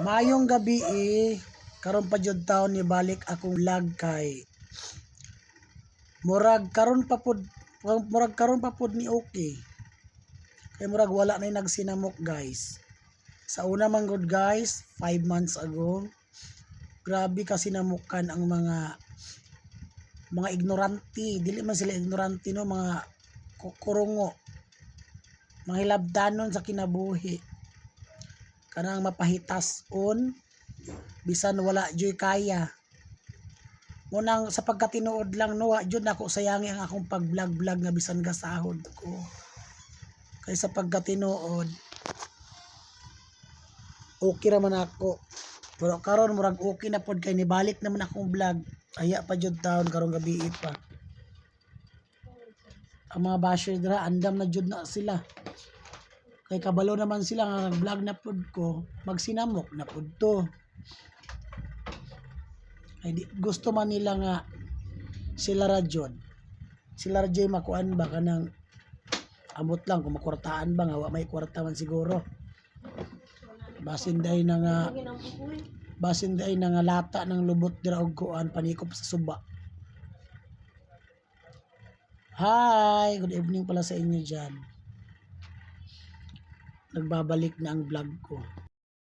Mayong gabi karon pa jud taon ni balik akong vlog kay murag karon pa pud ni okay. Kay murag wala na nagsinamok guys. Sa una man gud guys, 5 months ago, grabe ka sinamukan ang mga ignorante. Dili man sila ignorante no, mga kukurungo. Mga hilabdanon sa kinabuhi. Kanang mapahitas-on bisan wala joy kaya. Munang sa pagkatinuod lang no, wa jud nako sayangi ang akong pag-vlog nga bisan gasahod ko. Kay sa pagkatinuod okay ra man ako. Pero karon murag okay na pod kay nibalik naman akong vlog. Aya pa jud taon karong gabi pa. Ang mga basher dira andam na jud na sila. Kay kabalo naman sila nga nag-vlog na pod ko, magsinamok na pod to. Ay gusto man nila nga sila radyon. Sila radyo makuan ba kanang amot lang kung makwartaan ba nga wa may kwarta man siguro. Basin day na nga lata ng lubot dira og kuan panikop sa suba. Hi, good evening pala sa inyo diyan. Nagbabalik na ang vlog ko.